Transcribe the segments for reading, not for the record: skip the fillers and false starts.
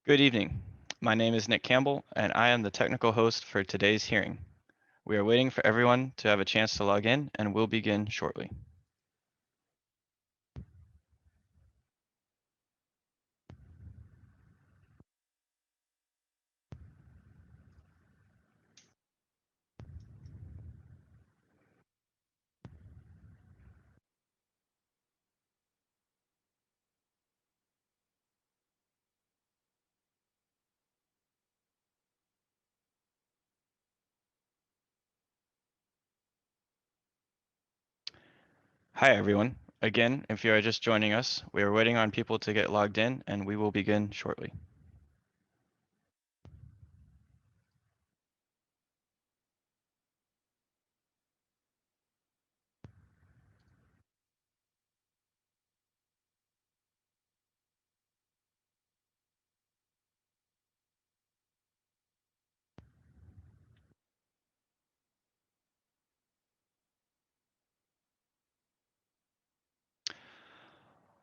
Good evening. My name is Nick Campbell, and I am the technical host for today's hearing. We are waiting for everyone to have a chance to log in, and we'll begin shortly. Hi, everyone. Again, if you are just joining us, we are waiting on people to get logged in, and we will begin shortly.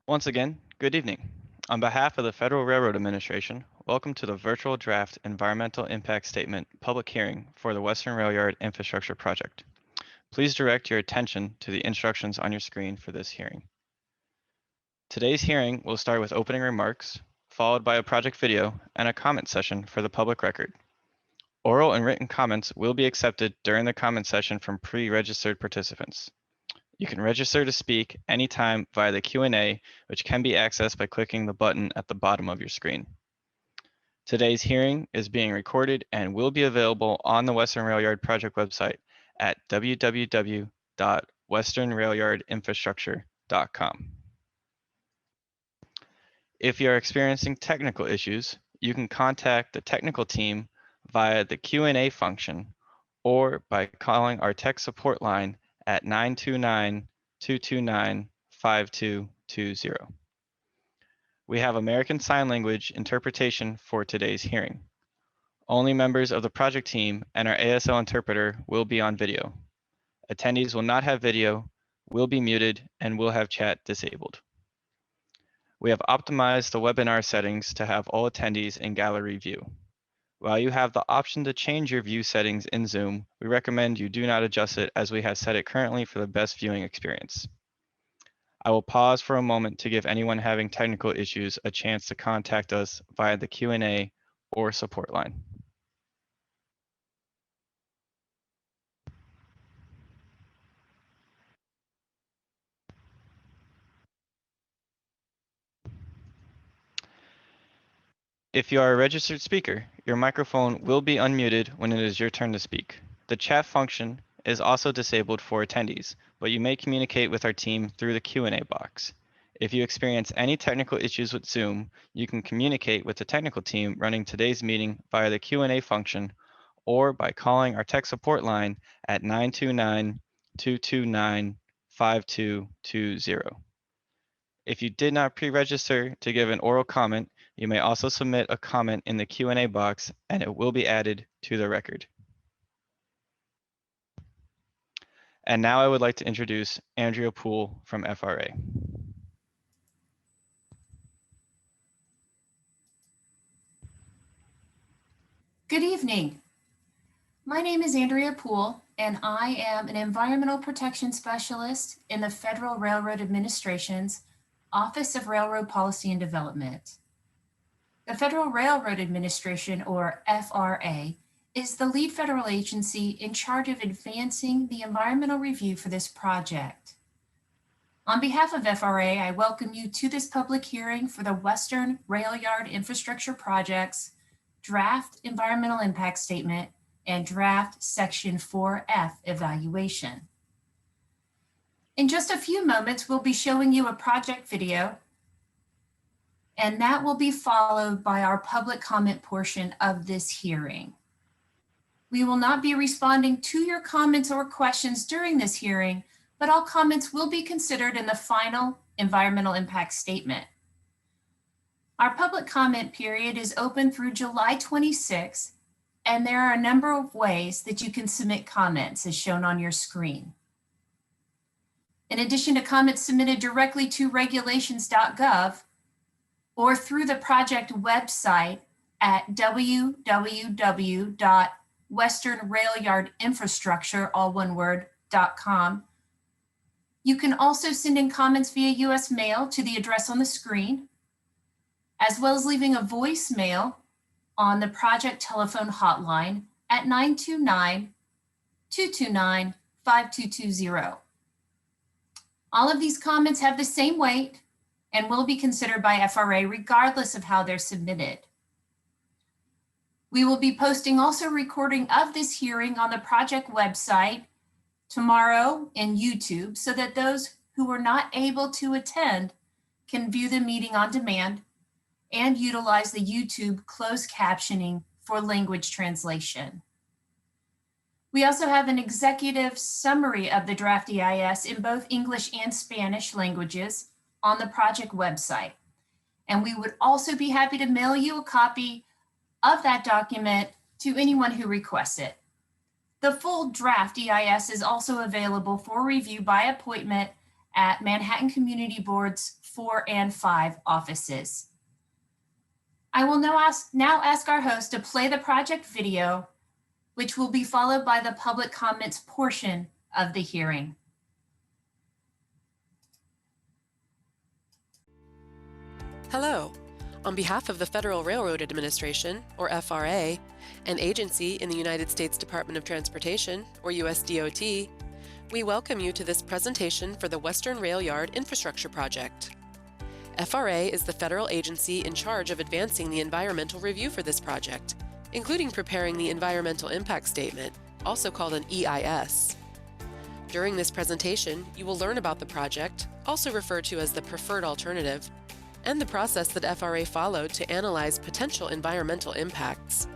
Once again, good evening. On behalf of the Federal Railroad Administration, welcome to the virtual draft environmental impact statement public hearing for the Western Rail Yard Infrastructure Project. Please direct your attention to the instructions on your screen for this hearing. Today's hearing will start with opening remarks, followed by a project video and a comment session for the public record. Oral and written comments will be accepted during the comment session from pre-registered participants. You can register to speak anytime via the Q&A, which can be accessed by clicking the button at the bottom of your screen. Today's hearing is being recorded and will be available on the Western Rail Yard Project website at www.westernrailyardinfrastructure.com. If you're experiencing technical issues, you can contact the technical team via the Q&A function or by calling our tech support line at 929-229-5220. We have American Sign Language interpretation for today's hearing. Only members of the project team and our ASL interpreter will be on video. Attendees will not have video, will be muted, and will have chat disabled. We have optimized the webinar settings to have all attendees in gallery view. While you have the option to change your view settings in Zoom, we recommend you do not adjust it as we have set it currently for the best viewing experience. I will pause for a moment to give anyone having technical issues a chance to contact us via the Q&A or support line. If you are a registered speaker, your microphone will be unmuted when it is your turn to speak. The chat function is also disabled for attendees, but you may communicate with our team through the Q&A box. If you experience any technical issues with Zoom, you can communicate with the technical team running today's meeting via the Q&A function or by calling our tech support line at 929-229-5220. If you did not pre-register to give an oral comment, you may also submit a comment in the Q&A box and it will be added to the record. And now I would like to introduce Andrea Poole from FRA. Good evening. My name is Andrea Poole, and I am an Environmental Protection Specialist in the Federal Railroad Administration's Office of Railroad Policy and Development. The Federal Railroad Administration, or FRA, is the lead federal agency in charge of advancing the environmental review for this project. On behalf of FRA, I welcome you to this public hearing for the Western Rail Yard Infrastructure Project's Draft Environmental Impact Statement and Draft Section 4F Evaluation. In just a few moments, we'll be showing you a project video, and that will be followed by our public comment portion of this hearing. We will not be responding to your comments or questions during this hearing, but all comments will be considered in the final environmental impact statement. Our public comment period is open through July 26th, and there are a number of ways that you can submit comments as shown on your screen. In addition to comments submitted directly to regulations.gov or through the project website at www.westernrailyardinfrastructure, all one word, .com. You can also send in comments via US mail to the address on the screen, as well as leaving a voicemail on the project telephone hotline at 929-229-5220. All of these comments have the same weight and will be considered by FRA regardless of how they're submitted. We will be posting also a recording of this hearing on the project website tomorrow in YouTube so that those who were not able to attend can view the meeting on demand and utilize the YouTube closed captioning for language translation. We also have an executive summary of the draft EIS in both English and Spanish languages on the project website. And we would also be happy to mail you a copy of that document to anyone who requests it. The full draft EIS is also available for review by appointment at Manhattan Community Board's 4 and 5 offices. I will now ask our host to play the project video, which will be followed by the public comments portion of the hearing. Hello. On behalf of the Federal Railroad Administration, or FRA, an agency in the United States Department of Transportation, or USDOT, we welcome you to this presentation for the Western Rail Yard Infrastructure Project. FRA is the federal agency in charge of advancing the environmental review for this project, including preparing the Environmental Impact Statement, also called an EIS. During this presentation, you will learn about the project, also referred to as the preferred alternative, and the process that FRA followed to analyze potential environmental impacts.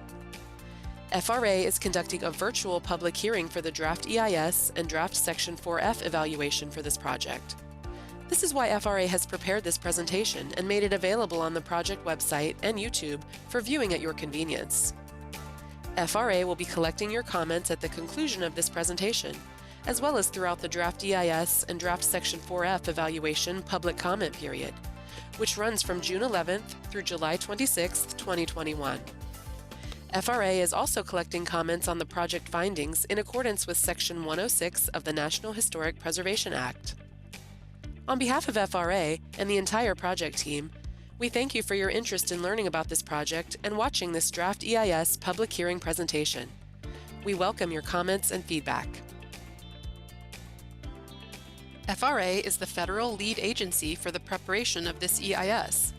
FRA is conducting a virtual public hearing for the draft EIS and draft Section 4F evaluation for this project. This is why FRA has prepared this presentation and made it available on the project website and YouTube for viewing at your convenience. FRA will be collecting your comments at the conclusion of this presentation, as well as throughout the draft EIS and draft Section 4F evaluation public comment period, which runs from June 11th through July 26th, 2021. FRA is also collecting comments on the project findings in accordance with Section 106 of the National Historic Preservation Act. On behalf of FRA and the entire project team, we thank you for your interest in learning about this project and watching this draft EIS public hearing presentation. We welcome your comments and feedback. FRA is the federal lead agency for the preparation of this EIS.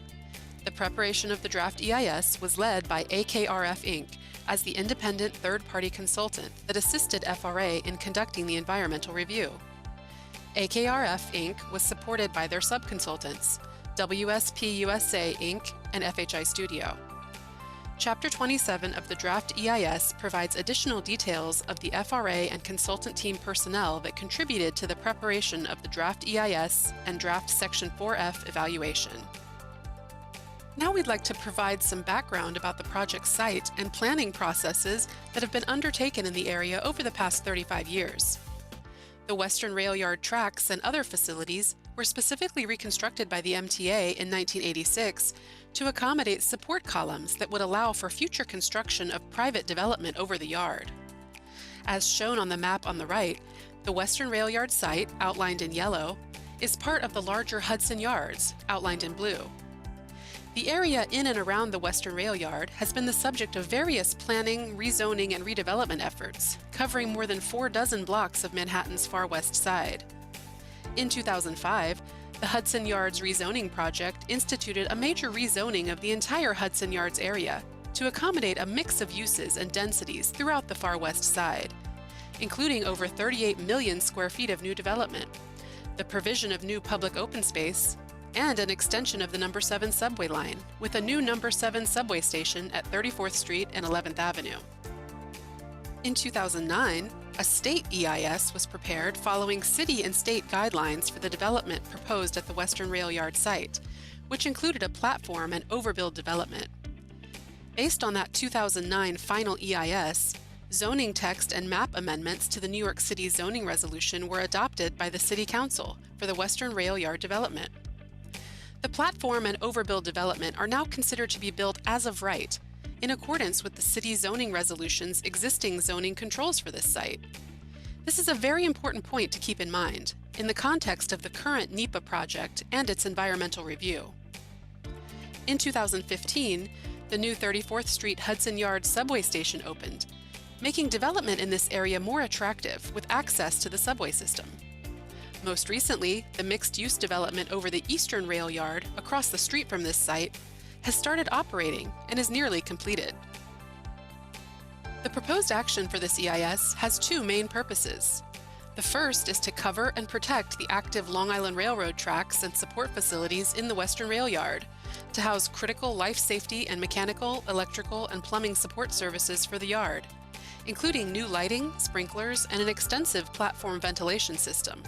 The preparation of the draft EIS was led by AKRF Inc. as the independent third-party consultant that assisted FRA in conducting the environmental review. AKRF Inc. was supported by their subconsultants, WSP USA Inc. and FHI Studio. Chapter 27 of the draft EIS provides additional details of the FRA and consultant team personnel that contributed to the preparation of the draft EIS and draft Section 4F evaluation. Now we'd like to provide some background about the project site and planning processes that have been undertaken in the area over the past 35 years. The Western Rail Yard tracks and other facilities were specifically reconstructed by the MTA in 1986 to accommodate support columns that would allow for future construction of private development over the yard. As shown on the map on the right, the Western Rail Yard site, outlined in yellow, is part of the larger Hudson Yards, outlined in blue. The area in and around the Western Rail Yard has been the subject of various planning, rezoning, and redevelopment efforts, covering more than 4 blocks of Manhattan's far west side. In 2005, the Hudson Yards Rezoning Project instituted a major rezoning of the entire Hudson Yards area to accommodate a mix of uses and densities throughout the far west side, including over 38 million square feet of new development, the provision of new public open space, and an extension of the No. 7 subway line with a new No. 7 subway station at 34th Street and 11th Avenue. In 2009, a state EIS was prepared following city and state guidelines for the development proposed at the Western Rail Yard site, which included a platform and overbuild development. Based on that 2009 final EIS, zoning text and map amendments to the New York City zoning resolution were adopted by the City Council for the Western Rail Yard development. The platform and overbuild development are now considered to be built as of right, in accordance with the city zoning resolution's existing zoning controls for this site. This is a very important point to keep in mind in the context of the current NEPA project and its environmental review. In 2015, the new 34th Street Hudson Yards subway station opened, making development in this area more attractive with access to the subway system. Most recently, the mixed-use development over the Eastern Rail Yard across the street from this site has started operating and is nearly completed. The proposed action for this EIS has two main purposes. The first is to cover and protect the active Long Island Railroad tracks and support facilities in the Western Rail Yard to house critical life safety and mechanical, electrical, and plumbing support services for the yard, including new lighting, sprinklers, and an extensive platform ventilation system,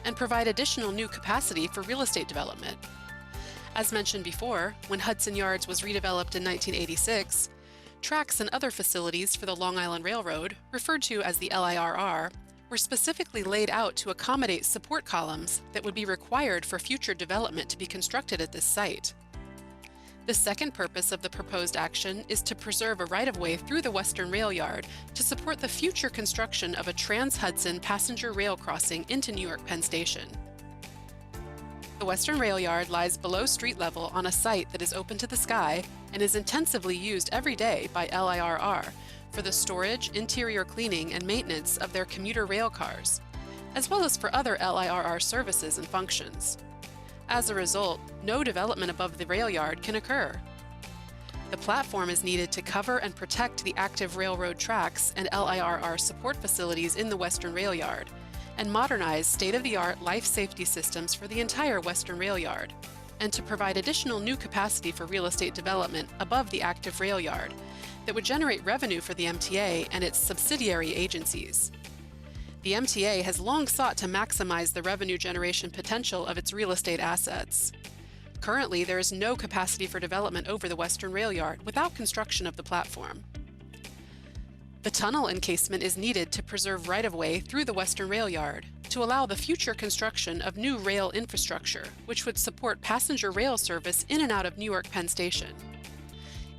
and provide additional new capacity for real estate development. As mentioned before, when Hudson Yards was redeveloped in 1986, tracks and other facilities for the Long Island Railroad, referred to as the LIRR, were specifically laid out to accommodate support columns that would be required for future development to be constructed at this site. The second purpose of the proposed action is to preserve a right-of-way through the Western Rail Yard to support the future construction of a Trans-Hudson passenger rail crossing into New York Penn Station. The Western Rail Yard lies below street level on a site that is open to the sky and is intensively used every day by LIRR for the storage, interior cleaning, and maintenance of their commuter rail cars, as well as for other LIRR services and functions. As a result, no development above the rail yard can occur. The platform is needed to cover and protect the active railroad tracks and LIRR support facilities in the Western Rail Yard, and modernize state-of-the-art life safety systems for the entire Western Rail Yard, and to provide additional new capacity for real estate development above the active rail yard that would generate revenue for the MTA and its subsidiary agencies. The MTA has long sought to maximize the revenue generation potential of its real estate assets. Currently, there is no capacity for development over the Western Rail Yard without construction of the platform. The tunnel encasement is needed to preserve right-of-way through the Western Rail Yard to allow the future construction of new rail infrastructure, which would support passenger rail service in and out of New York Penn Station.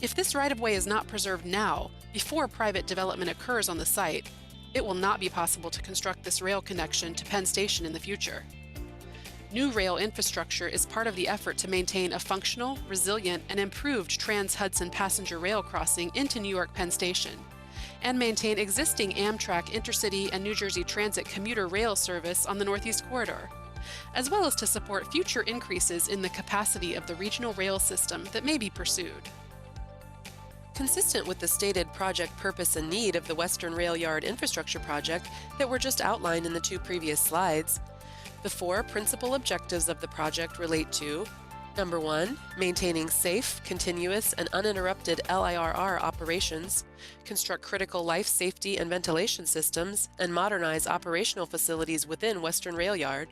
If this right-of-way is not preserved now, before private development occurs on the site, it will not be possible to construct this rail connection to Penn Station in the future. New rail infrastructure is part of the effort to maintain a functional, resilient, and improved Trans-Hudson passenger rail crossing into New York Penn Station, and maintain existing Amtrak Intercity and New Jersey Transit commuter rail service on the Northeast Corridor, as well as to support future increases in the capacity of the regional rail system that may be pursued. Consistent with the stated project purpose and need of the Western Rail Yard infrastructure project that were just outlined in the two previous slides, the four principal objectives of the project relate to: Number 1, maintaining safe, continuous, and uninterrupted LIRR operations, construct critical life safety and ventilation systems, and modernize operational facilities within Western Rail Yard.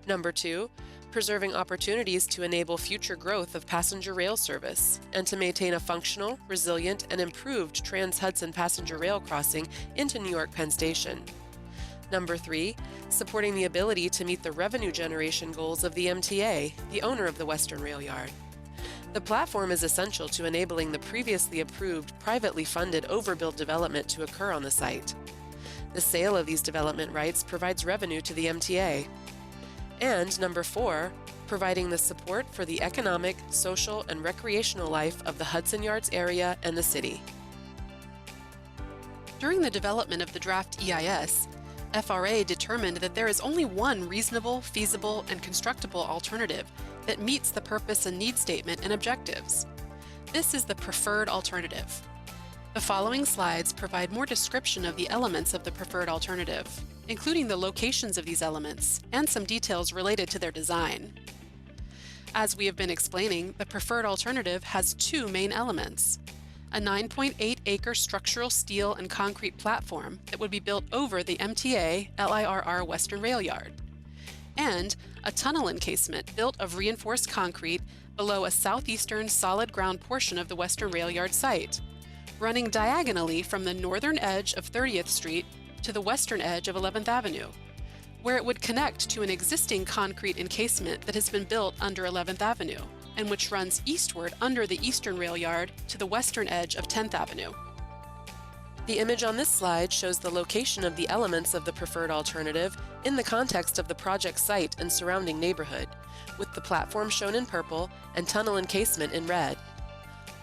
Number 2, preserving opportunities to enable future growth of passenger rail service, and to maintain a functional, resilient, and improved Trans-Hudson passenger rail crossing into New York Penn Station. Number 3, supporting the ability to meet the revenue generation goals of the MTA, the owner of the Western Rail Yard. The platform is essential to enabling the previously approved, privately funded overbuild development to occur on the site. The sale of these development rights provides revenue to the MTA. And number 4, providing the support for the economic, social, and recreational life of the Hudson Yards area and the city. During the development of the draft EIS, FRA determined that there is only one reasonable, feasible, and constructible alternative that meets the purpose and need statement and objectives. This is the preferred alternative. The following slides provide more description of the elements of the preferred alternative, including the locations of these elements and some details related to their design. As we have been explaining, the preferred alternative has two main elements: a 9.8-acre structural steel and concrete platform that would be built over the MTA LIRR Western Rail Yard, and a tunnel encasement built of reinforced concrete below a southeastern solid ground portion of the Western Rail Yard site, running diagonally from the northern edge of 30th Street to the western edge of 11th Avenue, where it would connect to an existing concrete encasement that has been built under 11th Avenue. and which runs eastward under the eastern rail yard to the western edge of 10th Avenue. The image on this slide shows the location of the elements of the preferred alternative in the context of the project site and surrounding neighborhood, with the platform shown in purple and tunnel encasement in red.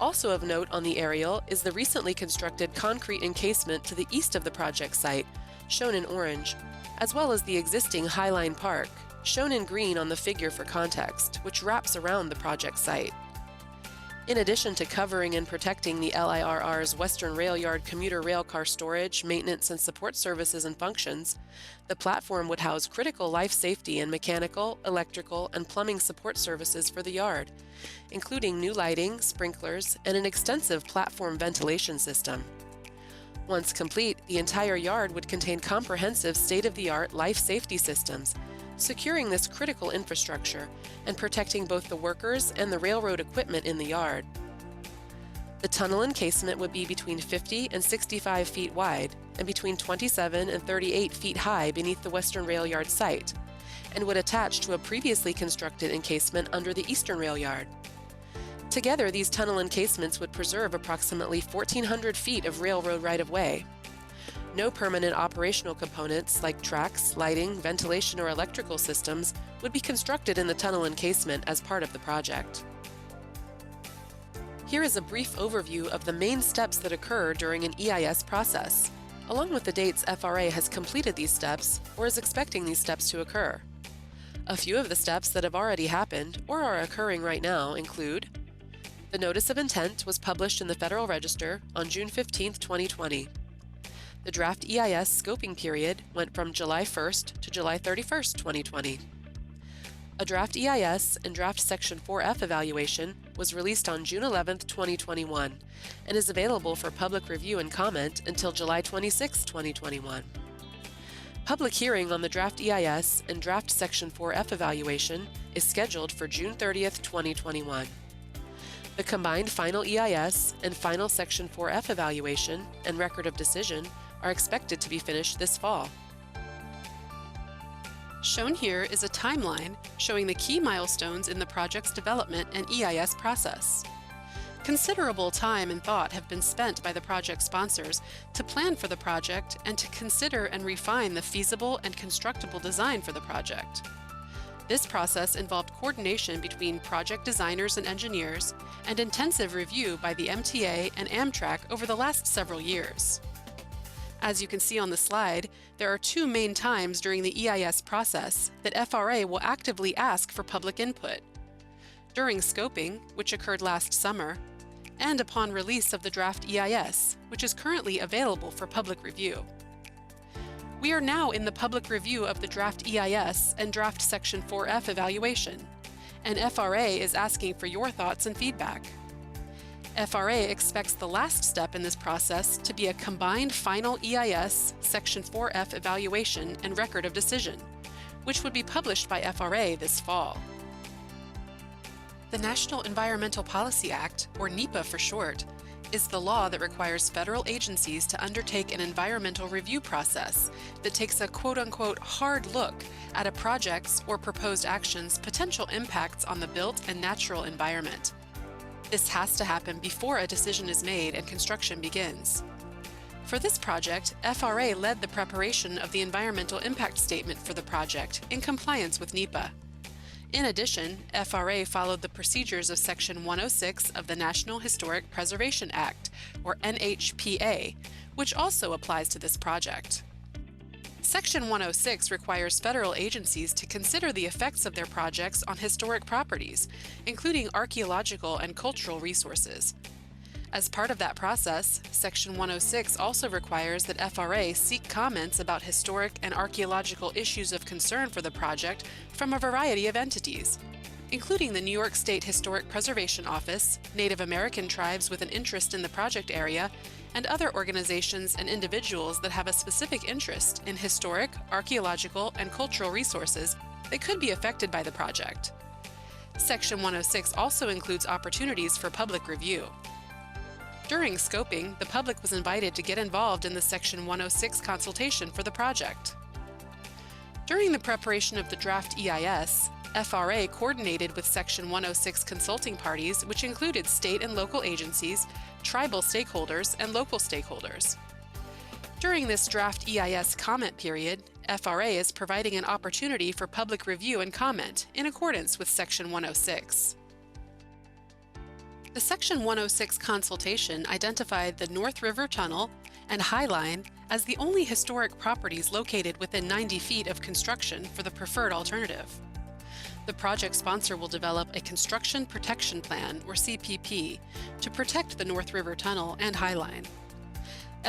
Also of note on the aerial is the recently constructed concrete encasement to the east of the project site, shown in orange, as well as the existing Highline Park, shown in green on the figure for context, which wraps around the project site. In addition to covering and protecting the LIRR's Western Rail Yard commuter rail car storage, maintenance, and support services and functions, the platform would house critical life safety and mechanical, electrical, and plumbing support services for the yard, including new lighting, sprinklers, and an extensive platform ventilation system. Once complete, the entire yard would contain comprehensive state-of-the-art life safety systems, securing this critical infrastructure and protecting both the workers and the railroad equipment in the yard. The tunnel encasement would be between 50 and 65 feet wide and between 27 and 38 feet high beneath the Western Rail Yard site, and would attach to a previously constructed encasement under the Eastern Rail Yard. Together, these tunnel encasements would preserve approximately 1,400 feet of railroad right-of-way. No permanent operational components like tracks, lighting, ventilation, or electrical systems would be constructed in the tunnel encasement as part of the project. Here is a brief overview of the main steps that occur during an EIS process, along with the dates FRA has completed these steps or is expecting these steps to occur. A few of the steps that have already happened or are occurring right now include: the Notice of Intent was published in the Federal Register on June 15, 2020. The draft EIS scoping period went from July 1st to July 31st, 2020. A draft EIS and draft Section 4F evaluation was released on June 11, 2021, and is available for public review and comment until July 26, 2021. Public hearing on the draft EIS and draft Section 4F evaluation is scheduled for June 30, 2021. The combined final EIS and final Section 4F evaluation and record of decision are expected to be finished this fall. Shown here is a timeline showing the key milestones in the project's development and EIS process. Considerable time and thought have been spent by the project sponsors to plan for the project and to consider and refine the feasible and constructible design for the project. This process involved coordination between project designers and engineers and intensive review by the MTA and Amtrak over the last several years. As you can see on the slide, there are two main times during the EIS process that FRA will actively ask for public input: during scoping, which occurred last summer, and upon release of the draft EIS, which is currently available for public review. We are now in the public review of the draft EIS and draft Section 4F evaluation, and FRA is asking for your thoughts and feedback. FRA expects the last step in this process to be a combined final EIS, Section 4F evaluation, and record of decision, which would be published by FRA this fall. The National Environmental Policy Act, or NEPA for short, is the law that requires federal agencies to undertake an environmental review process that takes a quote-unquote hard look at a project's or proposed action's potential impacts on the built and natural environment. This has to happen before a decision is made and construction begins. For this project, FRA led the preparation of the environmental impact statement for the project in compliance with NEPA. In addition, FRA followed the procedures of Section 106 of the National Historic Preservation Act, or NHPA, which also applies to this project. Section 106 requires federal agencies to consider the effects of their projects on historic properties, including archaeological and cultural resources. As part of that process, Section 106 also requires that FRA seek comments about historic and archaeological issues of concern for the project from a variety of entities, including the New York State Historic Preservation Office, Native American tribes with an interest in the project area, and other organizations and individuals that have a specific interest in historic, archaeological, and cultural resources that could be affected by the project. Section 106 also includes opportunities for public review. During scoping, the public was invited to get involved in the Section 106 consultation for the project. During the preparation of the draft EIS, FRA coordinated with Section 106 consulting parties, which included state and local agencies, tribal stakeholders, and local stakeholders. During this draft EIS comment period, FRA is providing an opportunity for public review and comment in accordance with Section 106. The Section 106 consultation identified the North River Tunnel and High Line as the only historic properties located within 90 feet of construction for the preferred alternative. The project sponsor will develop a Construction Protection Plan, or CPP, to protect the North River Tunnel and High Line.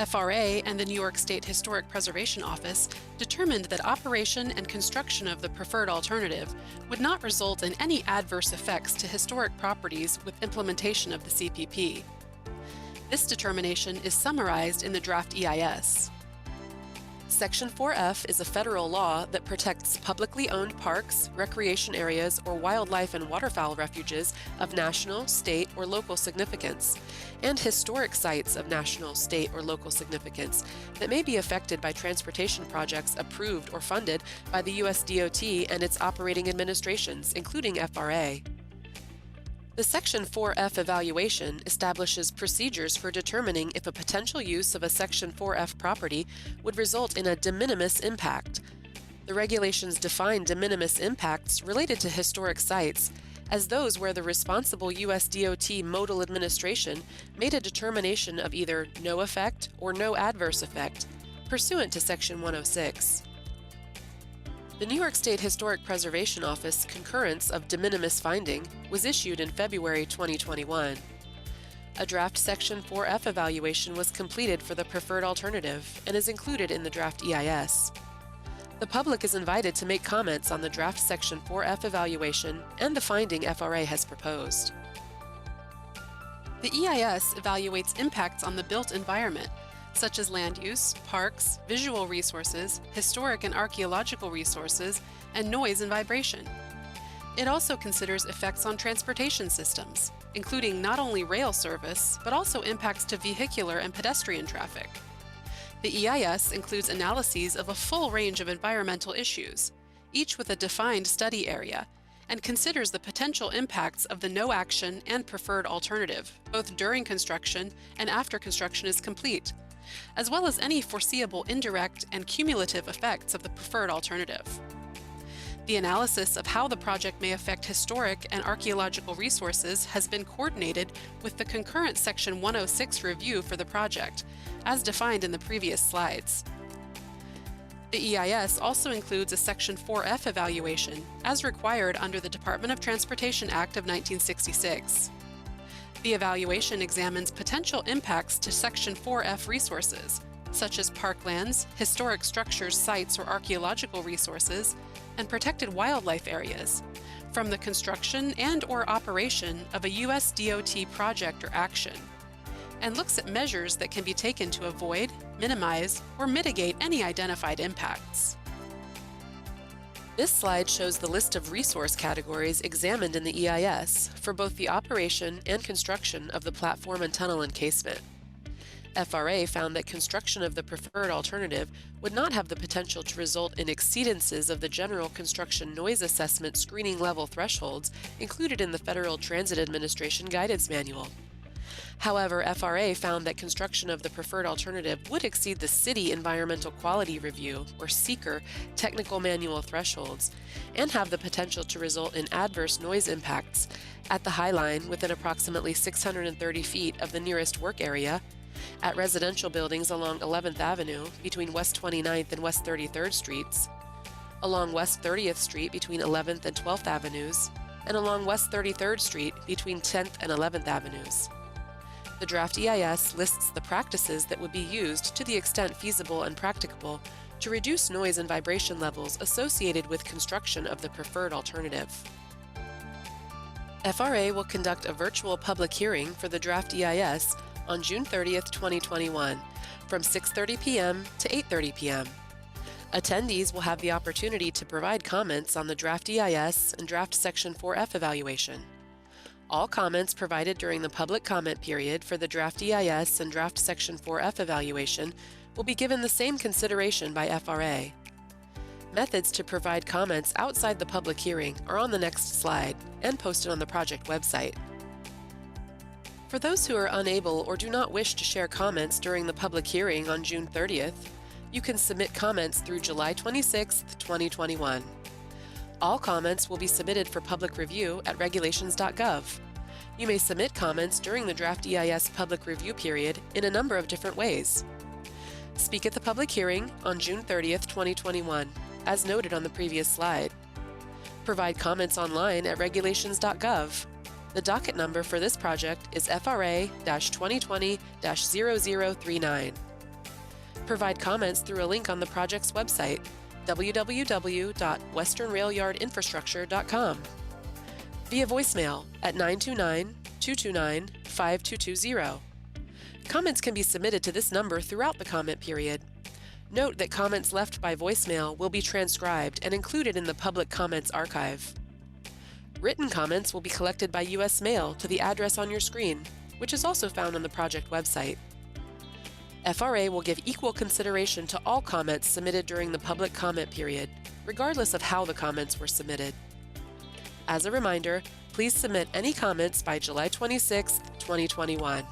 FRA and the New York State Historic Preservation Office determined that operation and construction of the preferred alternative would not result in any adverse effects to historic properties with implementation of the CPP. This determination is summarized in the draft EIS. Section 4F is a federal law that protects publicly owned parks, recreation areas, or wildlife and waterfowl refuges of national, state, or local significance, and historic sites of national, state, or local significance that may be affected by transportation projects approved or funded by the U.S. DOT and its operating administrations, including FRA. The Section 4F evaluation establishes procedures for determining if a potential use of a Section 4F property would result in a de minimis impact. The regulations define de minimis impacts related to historic sites as those where the responsible U.S. DOT modal administration made a determination of either no effect or no adverse effect, pursuant to Section 106. The New York State Historic Preservation Office concurrence of de minimis finding was issued in February 2021. A draft Section 4F evaluation was completed for the preferred alternative and is included in the draft EIS. The public is invited to make comments on the draft Section 4F evaluation and the finding FRA has proposed. The EIS evaluates impacts on the built environment, such as land use, parks, visual resources, historic and archaeological resources, and noise and vibration. It also considers effects on transportation systems, including not only rail service, but also impacts to vehicular and pedestrian traffic. The EIS includes analyses of a full range of environmental issues, each with a defined study area, and considers the potential impacts of the no action and preferred alternative, both during construction and after construction is complete, as well as any foreseeable indirect and cumulative effects of the preferred alternative. The analysis of how the project may affect historic and archaeological resources has been coordinated with the concurrent Section 106 review for the project, as defined in the previous slides. The EIS also includes a Section 4F evaluation, as required under the Department of Transportation Act of 1966. The evaluation examines potential impacts to Section 4F resources, such as parklands, historic structures, sites, or archaeological resources, and protected wildlife areas, from the construction and/or operation of a U.S. DOT project or action, and looks at measures that can be taken to avoid, minimize, or mitigate any identified impacts. This slide shows the list of resource categories examined in the EIS for both the operation and construction of the platform and tunnel encasement. FRA found that construction of the preferred alternative would not have the potential to result in exceedances of the general construction noise assessment screening level thresholds included in the Federal Transit Administration Guidance Manual. However, FRA found that construction of the preferred alternative would exceed the City Environmental Quality Review, or SEQR, technical manual thresholds, and have the potential to result in adverse noise impacts at the High Line within approximately 630 feet of the nearest work area, at residential buildings along 11th Avenue between West 29th and West 33rd Streets, along West 30th Street between 11th and 12th Avenues, and along West 33rd Street between 10th and 11th Avenues. The draft EIS lists the practices that would be used to the extent feasible and practicable to reduce noise and vibration levels associated with construction of the preferred alternative. FRA will conduct a virtual public hearing for the draft EIS on June 30th, 2021, from 6:30 p.m. to 8:30 p.m. Attendees will have the opportunity to provide comments on the draft EIS and draft Section 4F evaluation. All comments provided during the public comment period for the draft EIS and draft Section 4F evaluation will be given the same consideration by FRA. Methods to provide comments outside the public hearing are on the next slide and posted on the project website. For those who are unable or do not wish to share comments during the public hearing on June 30th, you can submit comments through July 26, 2021. All comments will be submitted for public review at regulations.gov. You may submit comments during the Draft EIS public review period in a number of different ways. Speak at the public hearing on June 30th, 2021, as noted on the previous slide. Provide comments online at regulations.gov. The docket number for this project is FRA-2020-0039. Provide comments through a link on the project's website, www.westernrailyardinfrastructure.com. Via voicemail at 929-229-5220. Comments can be submitted to this number throughout the comment period. Note that comments left by voicemail will be transcribed and included in the public comments archive. Written comments will be collected by U.S. mail to the address on your screen, which is also found on the project website. FRA will give equal consideration to all comments submitted during the public comment period, regardless of how the comments were submitted. As a reminder, please submit any comments by July 26, 2021.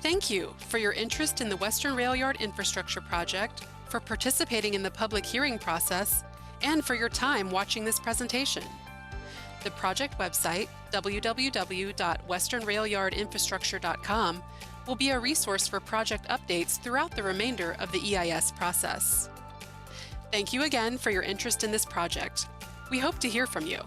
Thank you for your interest in the Western Rail Yard Infrastructure Project, for participating in the public hearing process, and for your time watching this presentation. The project website, www.westernrailyardinfrastructure.com, will be a resource for project updates throughout the remainder of the EIS process. Thank you again for your interest in this project. We hope to hear from you.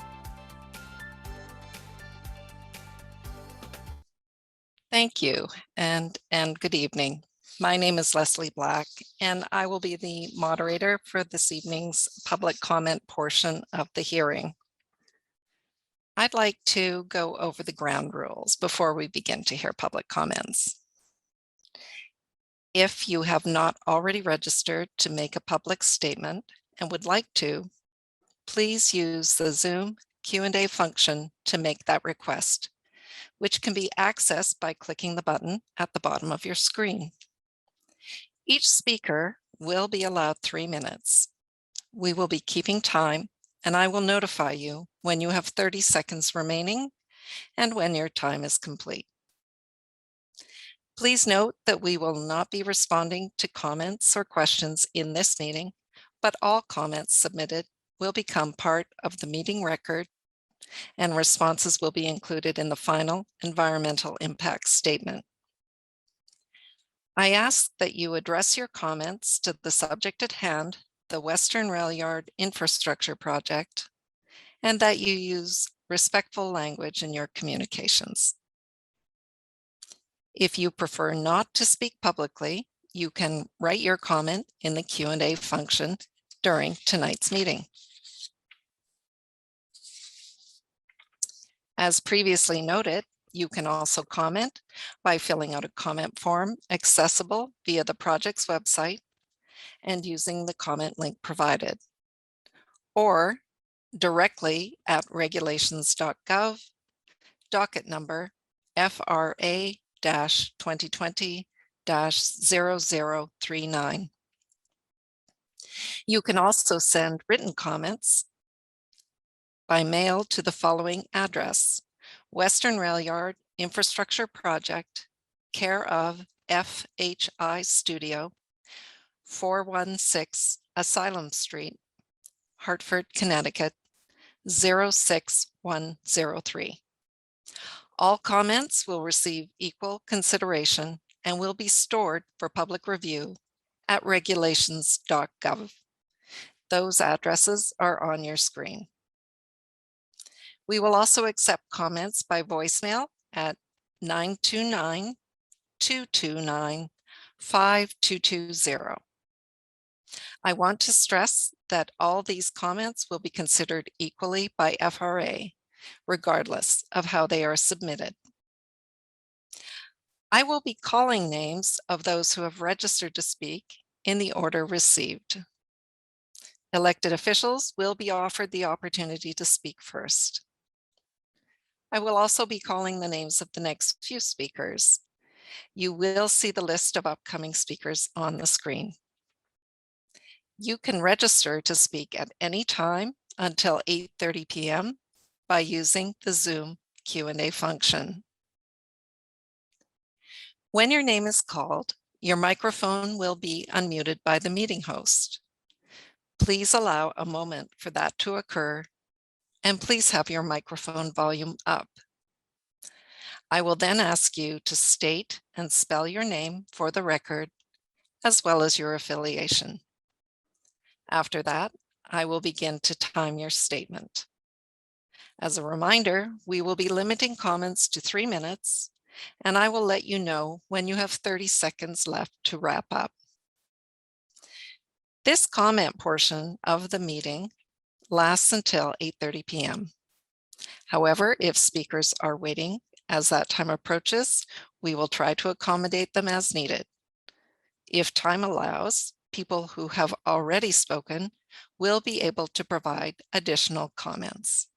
Thank you, and good evening. My name is Leslie Black, and I will be the moderator for this evening's public comment portion of the hearing. I'd like to go over the ground rules before we begin to hear public comments. If you have not already registered to make a public statement and would like to, please use the Zoom Q&A function to make that request, which can be accessed by clicking the button at the bottom of your screen. Each speaker will be allowed 3 minutes. We will be keeping time, and I will notify you when you have 30 seconds remaining and when your time is complete. Please note that we will not be responding to comments or questions in this meeting, but all comments submitted will become part of the meeting record, and responses will be included in the final environmental impact statement. I ask that you address your comments to the subject at hand, the Western Rail Yard Infrastructure Project, and that you use respectful language in your communications. If you prefer not to speak publicly, you can write your comment in the Q&A function during tonight's meeting. As previously noted, you can also comment by filling out a comment form accessible via the project's website and using the comment link provided, or directly at regulations.gov, docket number FRA-2020-0039. You can also send written comments by mail to the following address: Western Rail Yard Infrastructure Project, care of FHI Studio, 416 Asylum Street, Hartford, Connecticut, 06103. All comments will receive equal consideration and will be stored for public review at regulations.gov. Those addresses are on your screen. We will also accept comments by voicemail at 929-229-5220. I want to stress that all these comments will be considered equally by FRA, regardless of how they are submitted. I will be calling names of those who have registered to speak in the order received. Elected officials will be offered the opportunity to speak first. I will also be calling the names of the next few speakers. You will see the list of upcoming speakers on the screen. You can register to speak at any time until 8:30 p.m. by using the Zoom Q&A function. When your name is called, your microphone will be unmuted by the meeting host. Please allow a moment for that to occur, and please have your microphone volume up. I will then ask you to state and spell your name for the record, as well as your affiliation. After that, I will begin to time your statement. As a reminder, we will be limiting comments to 3 minutes, and I will let you know when you have 30 seconds left to wrap up. This comment portion of the meeting lasts until 8:30 p.m. However, if speakers are waiting as that time approaches, we will try to accommodate them as needed. If time allows, people who have already spoken will be able to provide additional comments.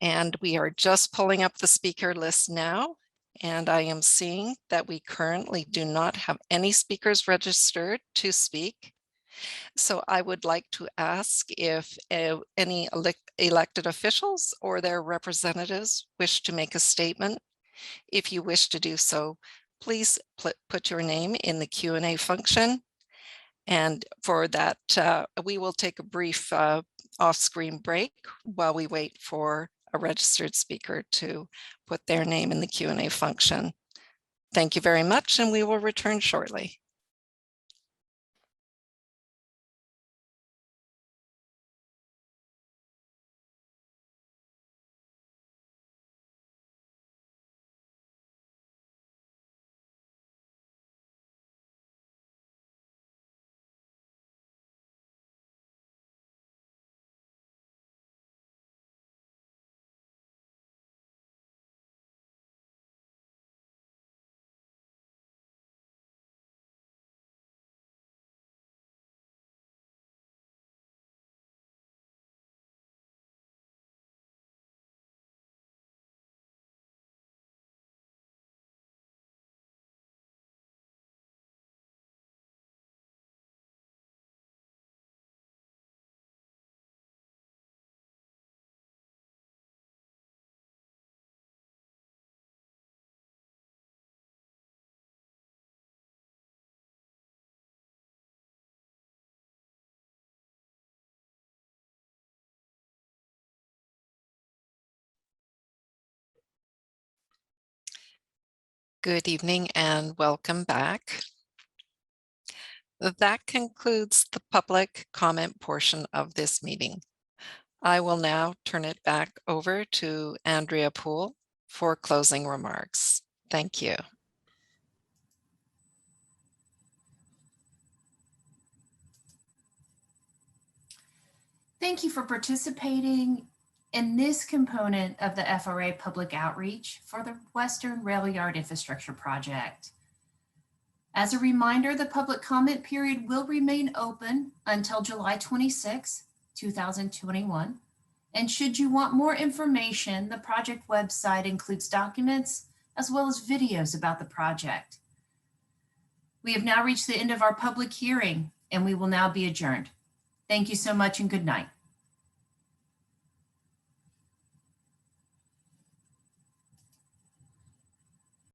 And we are just pulling up the speaker list now, and I am seeing that we currently do not have any speakers registered to speak. So I would like to ask if any elected officials or their representatives wish to make a statement. If you wish to do so, please put your name in the Q&A function. And for that, we will take a brief off-screen break while we wait for a registered speaker to put their name in the Q&A function. Thank you very much, and we will return shortly. Good evening and welcome back. That concludes the public comment portion of this meeting. I will now turn it back over to Andrea Poole for closing remarks. Thank you. Thank you for participating in this component of the FRA public outreach for the Western Rail Yard Infrastructure Project. As a reminder, the public comment period will remain open until July 26, 2021. And should you want more information, the project website includes documents as well as videos about the project. We have now reached the end of our public hearing, and we will now be adjourned. Thank you so much and good night.